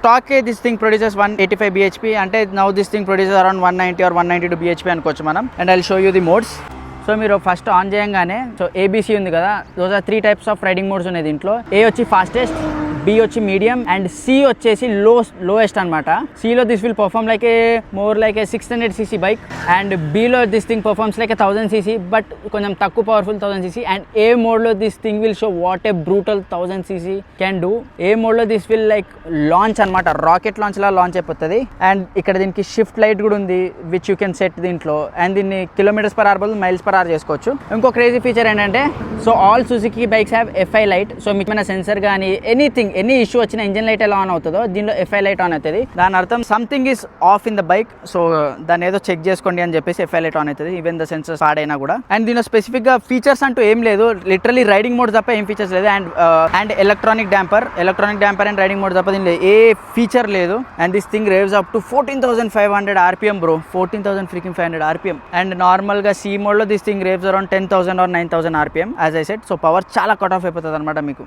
Stock this thing produces 185 bhp, అంటే now this thing produces around 190 or 192 bhp అనుకోవచ్చు మనం. And I will show you the modes. So మీరు first on చేయగానే so ABC ఉంది కదా, those are 3 types of riding modes ఉన్నాయి దీంట్లో. A వచ్చి ఫాస్టెస్ట్, బి వచ్చి మీడియం, అండ్ సి వచ్చేసి లోయెస్ట్ అనమాట. సిలో this will perform like a more like a 600cc bike, and బిలో this thing performs like a 1000cc, but కొంచెం తక్కువ పవర్ఫుల్ 1000cc. అండ్ ఏ మోడ్లో this thing will show what a brutal 1000cc can do. A మోడ్లో this will like launch అనమాట, rocket launch లా launch అయిపోతుంది. And ఇక్కడ దీనికి షిఫ్ట్ లైట్ కూడా ఉంది విచ్ యూ కెన్ సెట్ దీంట్లో. అండ్ దీన్ని km/h బదులు mph చేసుకోవచ్చు. ఇంకో క్రేజీ ఫీచర్ ఏంటంటే, so all Suzuki bikes have FI light. So మీకు ఏమైనా సెన్సర్ కానీ ఎనీ ఇష్యూ వచ్చిన ఇంజిన్ లైట్ ఎలా ఆన్ అవుతుందో దీనిలో FI లైట్ ఆన్ అవుతుంది. దాని అర్థం something is of in the bike, so దాన్ని ఏదో చెక్ చేసుకోండి అని చెప్పేసి FI లైట్ ఆన్ అవుతుంది, ఈవెన్ ద సెన్సర్స్ పాడైనా కూడా. అండ్ దీనిలో స్పెసిఫిక్ గా ఫీచర్స్ అంటూ ఏం లేదు, లిటరలీ రైడింగ్ మోడ్ తప్ప ఏం ఫీచర్స్ లేదు. And electronic damper and riding mode తప్ప దీనిలో ఏ ఫీచర్ లేదు. And this thing Revs up to 14,500 RPM bro, 14,500 RPM. And normal గా సి మోడ్ లో this thing Revs around 10,000 or 9,000 RPM as I said. So power చాలా cut off అయిపోతుంది అనమాట మీకు.